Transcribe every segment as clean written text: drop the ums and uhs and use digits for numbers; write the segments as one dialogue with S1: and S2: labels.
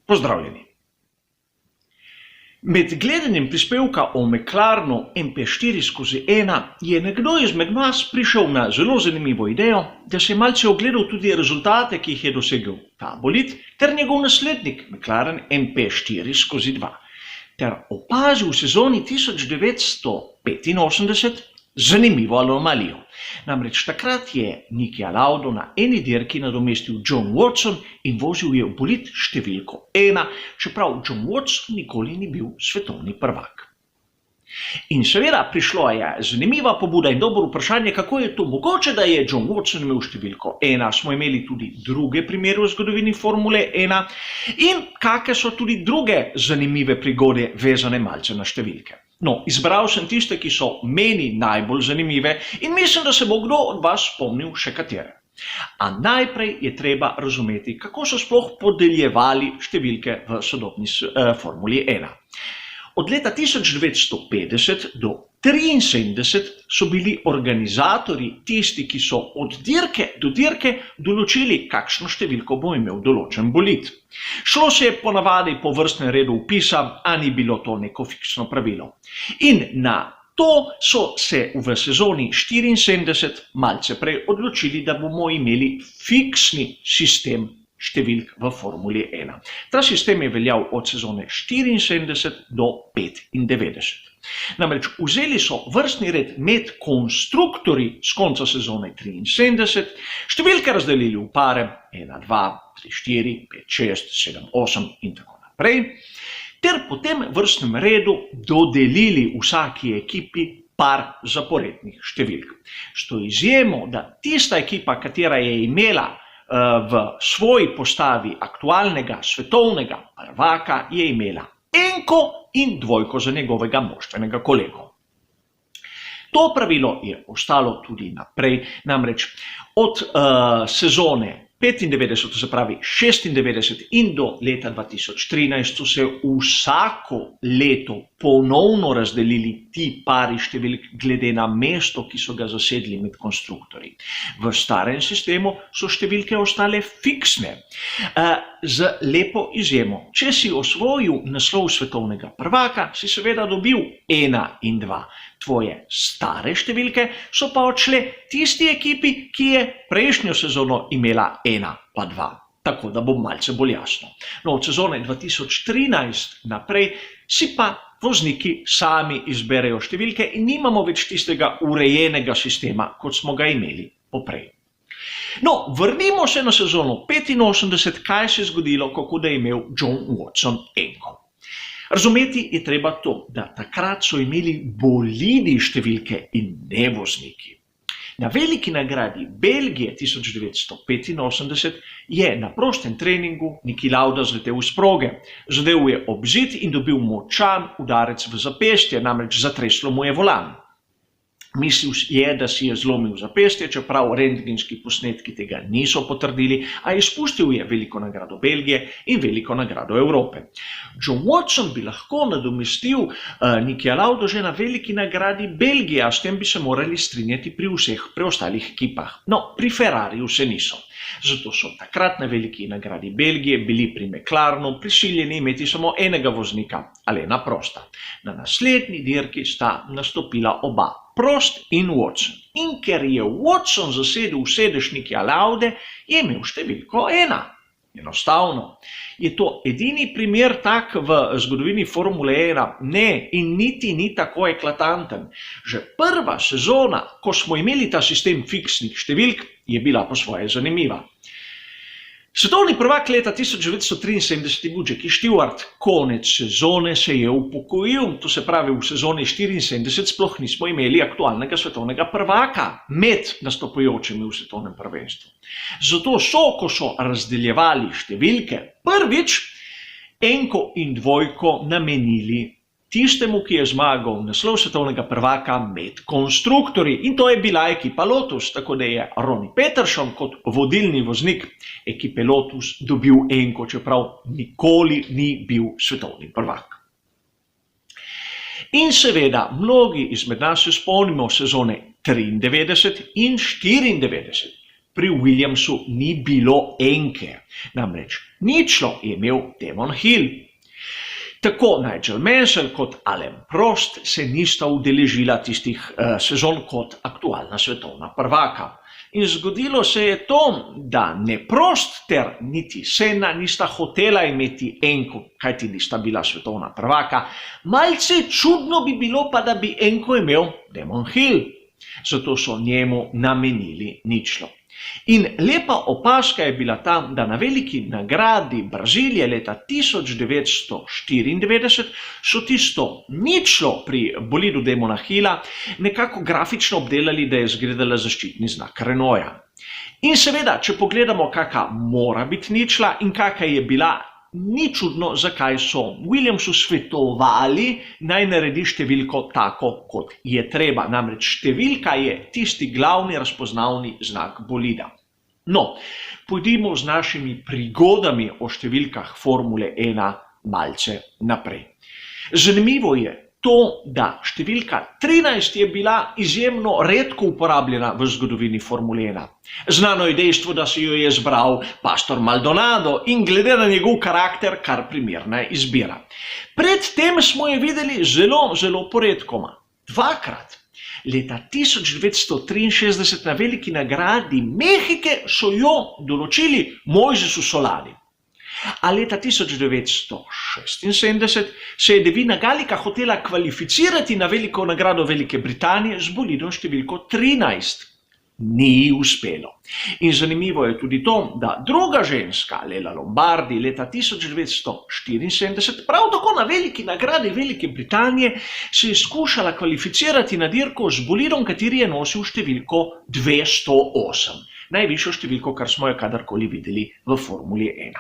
S1: Pozdravljeni. Med gledanjem prispevka o McLarenu MP4/1 je nekdo izmed nas prišel na zelo zanimivo idejo, da se je malce ogledal tudi rezultate, ki jih je dosegel ta bolid, ter njegov naslednik McLaren MP4/2, ter opazil v sezoni 1985 zanimivo anomalijo. Namreč takrat je Niki Lauda na eni dirki nadomestil John Watson in vozil je bolid številko 1, čeprav John Watson nikoli ni bil svetovni prvak. In seveda prišlo je zanimiva pobuda in dobro vprašanje, kako je to mogoče, da je John Watson imel številko 1. Smo imeli tudi druge primere v zgodovini Formule 1 in kakšne so tudi druge zanimive prigode vezane malce na številke. No, izbral sem tiste, ki so meni najbolj zanimive in mislim, da se bo kdo od vas spomnil še katere. A najprej je treba razumeti, kako so sploh podeljevali številke v sodobni Formuli 1. Od leta 1950 do 1973 so bili organizatorji tisti, ki so od dirke do dirke določili, kakšno številko bo imel določen bolid. Šlo se je ponavadi po vrstnem redu vpisa, a ni bilo to neko fiksno pravilo. In na to so se v sezoni 1974 malce prej odločili, da bomo imeli fiksni sistem številk v Formuli 1. Ta sistem je veljal od sezone 1974 do 1995. Namreč vzeli so vrstni red med konstruktorji z konca sezone 1973, številke razdelili v pare 1, 2, 3, 4, 5, 6, 7, 8 in tako naprej, ter po tem vrstnem redu dodelili vsaki ekipi par zaporednih številk. S to izjemo, da tista ekipa, katera je imela v svoji postavi aktualnega svetovnega prvaka, je imela enko in dvojko za njegovega moštvenega kolego. To pravilo je ostalo tudi naprej, namreč od sezone 95, to se pravi 96 in do leta 2013 so se vsako leto ponovno razdelili ti pari številk glede na mesto, ki so ga zasedli med konstruktorji. V starem sistemu so številke ostale fiksne, z lepo izjemo. Če si osvojil naslov svetovnega prvaka, si seveda dobil 1 in 2. Tvoje stare številke so pa odšle tisti ekipi, ki je prejšnjo sezono imela 1 pa 2. Tako da bo malce bolj jasno. No, od sezone 2013 naprej si pa vozniki sami izberejo številke in nimamo več tistega urejenega sistema, kot smo ga imeli poprej. No, vrnimo se na sezono 85, kaj se je zgodilo, kako da je imel John Watson enko. Razumeti je treba to, da takrat so imeli bolidi številke in ne vozniki. Na veliki nagradi Belgije 1985 je na prostem treningu Niki Lauda zletel iz proge. Zadev je ob zid in dobil močan udarec v zapestje, namreč zatreslo mu je volan. Mislil je, da si je zlomil zapestje, čeprav rentgenski posnetki tega niso potrdili, a izpustil je veliko nagrado Belgije in veliko nagrado Evrope. John Watson bi lahko nadomestil Nikija Laudo že na veliki nagradi Belgije, a s tem bi se morali strinjati pri vseh preostalih ekipah. No, pri Ferrariju se niso. Zato so takrat na veliki nagradi Belgije bili pri McLarenu prisiljeni imeti samo enega voznika, Alaina Prosta. Na naslednji dirki sta nastopila oba, Prost in Watson. In ker je Watson zasedel sedež Nikija Laude, je imel številko 1. Enostavno. Je to edini primer tak v zgodovini Formule 1? Ne, in niti ni tako eklatanten. Že prva sezona, ko smo imeli ta sistem fiksnih številk, je bila po svoje zanimiva. Svetovni prvak leta 1973 bil Jackie Stewart. Konec sezone se je upokojil, to se pravi v sezoni 1974 sploh nismo imeli aktualnega svetovnega prvaka med nastopajočimi v svetovnem prvenstvu. Zato so, ko so razdeljevali številke, prvič enko in dvojko namenili tistemu, ki je zmagal naslov svetovnega prvaka med konstruktorji. In to je bila ekipa Lotus, tako da je Ronnie Peterson kot vodilni voznik ekipe Lotus dobil enko, čeprav nikoli ni bil svetovni prvak. In seveda, mnogi izmed nas se spomnimo sezone 93 in 94. pri Williamsu ni bilo enke. Namreč ničlo je imel Damon Hill. Tako Nigel Mansell kot Alain Prost se nista udeležila tistih sezon kot aktualna svetovna prvaka. In zgodilo se je to, da ne Prost ter niti Senna nista hotela imeti enko, kajti nista bila svetovna prvaka. Malce čudno bi bilo pa, da bi enko imel Damon Hill. Zato so njemu namenili ničlo. In lepa opazka je bila ta, da na veliki nagradi Brazilije leta 1994 so tisto ničlo pri bolidu Damona Hilla nekako grafično obdelali, da je izgledala zaščitni znak Renaulta. In seveda, če pogledamo, kakšna mora biti ničla in kakšna je bila, ni čudno, zakaj so Williamsu svetovali, naj naredi številko tako, kot je treba. Namreč številka je tisti glavni razpoznavni znak bolida. No, pojdimo z našimi prigodami o številkah Formule 1 malce naprej. Zanimivo je to, da številka 13 je bila izjemno redko uporabljena v zgodovini Formule 1. Znano je dejstvo, da si jo je izbral Pastor Maldonado in glede na njegov karakter kar primerna izbira. Predtem smo jo videli zelo poredkoma. Dvakrat. Leta 1963 na veliki nagradi Mehike so jo določili Mojzesu Solani. A leta 1976 se je Devina Galika hotela kvalificirati na veliko nagrado Velike Britanije z bolidom številko 13. Ni uspelo. In zanimivo je tudi to, da druga ženska, Lela Lombardi, leta 1974, prav tako na veliki nagradi Velike Britanije, se je skušala kvalificirati na dirko z bolidom, kateri je nosil številko 208. Najvišjo številko, kar smo jo kadarkoli videli v Formuli 1.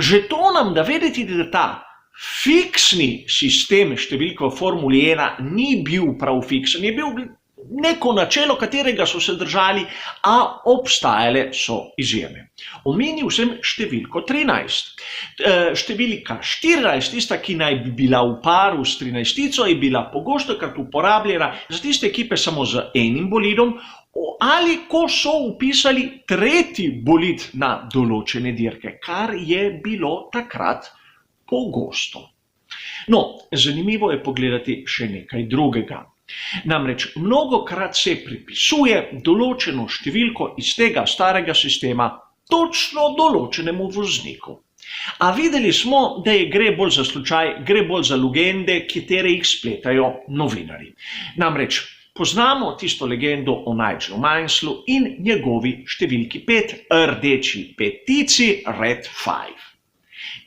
S1: Že to nam da vedeti, da ta fiksni sistem številke v Formuli 1 ni bil prav fiksen, je bil neko načelo, katerega so se držali, a obstajale so izjeme. Omenil sem številko 13. Številka 14, tista, ki naj bi bila v paru s 13-tico, je bila pogostokrat uporabljena za tiste ekipe samo z enim bolidom, ali ko so vpisali tretji bolid na določene dirke, kar je bilo takrat pogosto. No, zanimivo je pogledati še nekaj drugega. Namreč mnogokrat se pripisuje določeno številko iz tega starega sistema točno določenemu vozniku. A videli smo, da gre bolj za slučaj, gre bolj za legende, katere jih spletajo novinarji. Namreč poznamo tisto legendo o Nigelu Mansellu in njegovi številki 5, rdeči petici Red 5.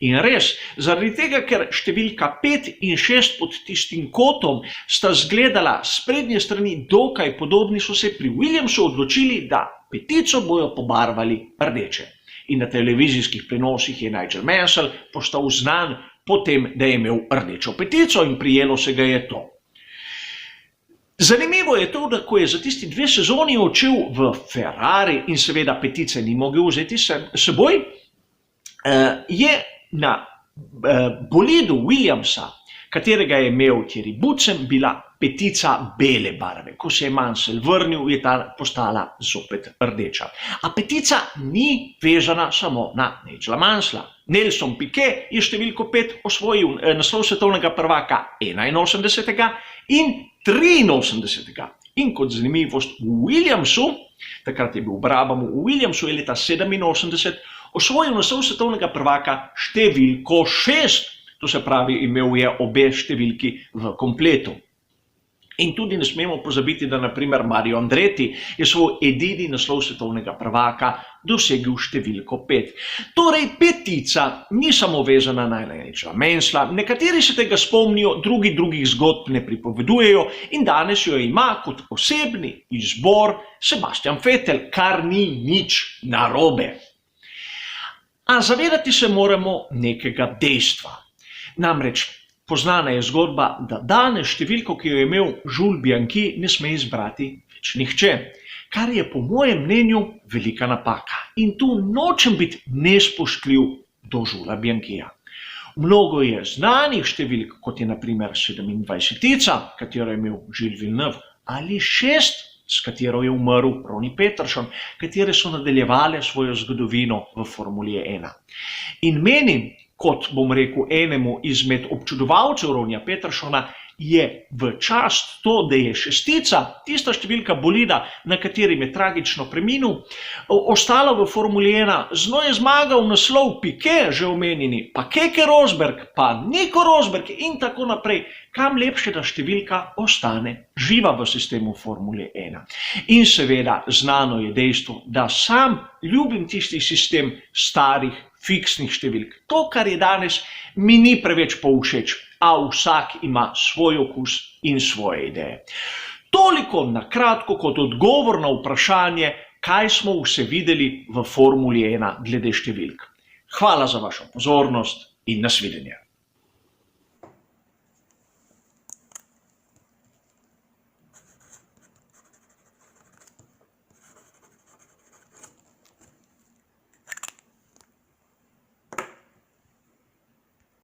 S1: In res, zaradi tega, ker številka 5 in 6 pod tistim kotom sta zgledala s prednje strani dokaj podobni, so se pri Williamsu odločili, da petico bojo pobarvali rdeče. In na televizijskih prenosih je Nigel Mansell postal znan potem, da je imel rdečo petico in prijelo se ga je to. Zanimivo je to, da ko je za tisti 2 sezoni odšel v Ferrari in seveda petice ni mogel vzeti seboj, je na bolidu Williamsa, katerega je imel Thierry Boutsen, bila petica bele barve. Ko se je Mansell vrnil, je ta postala zopet rdeča. A petica ni vezana samo na Nigela Mansella. Nelson Piquet je številko 5 osvojil naslov svetovnega prvaka 81. in 83. In kot zanimivost v Williamsu, takrat je bil v Brabamu, v Williamsu je leta 87 osvojil naslov svetovnega prvaka številko 6. To se pravi, imel je obe številki v kompletu. In tudi ne smemo pozabiti, da naprimer Mario Andretti je svoj edini naslov svetovnega prvaka dosegel številko 5. Torej, petica ni samo vezana na Nigela Mansella, nekateri se tega spomnijo, drugi drugih zgodb ne pripovedujejo in danes jo ima kot osebni izbor Sebastian Vettel, kar ni nič narobe. A zavedati se moramo nekega dejstva. Namreč poznana je zgodba, da danes številko, ki jo je imel Jules Bianchi, ne sme izbrati več nihče, kar je po mojem mnenju velika napaka. In tu nočem biti nespoštljiv do Julesa Bianchija. Mnogo je znanih številk, kot je naprimer 27-tica, katero je imel Gilles Villeneuve, ali 6 s katero je umrl Ronnie Peterson, katere so nadaljevale svojo zgodovino v Formuli 1. In menim, kot bom rekel enemu izmed občudovalcev Ronija Petersona, je v čast to, da je šestica, tista številka bolida, na katerim je tragično preminil, ostala v Formuli 1. Z njo je zmagal naslov Piquet, že omenjeni, pa Keke Rosberg, pa Nico Rosberg in tako naprej. Kam lepše, da številka ostane živa v sistemu Formule 1. In seveda znano je dejstvo, da sam ljubim tisti sistem starih, fiksnih številk. To, kar je danes, mi ni preveč povšeč, a vsak ima svoj okus in svoje ideje. Toliko na kratko kot odgovor na vprašanje, kaj smo vse videli v Formuli 1 glede številk. Hvala za vašo pozornost in nasvidenje.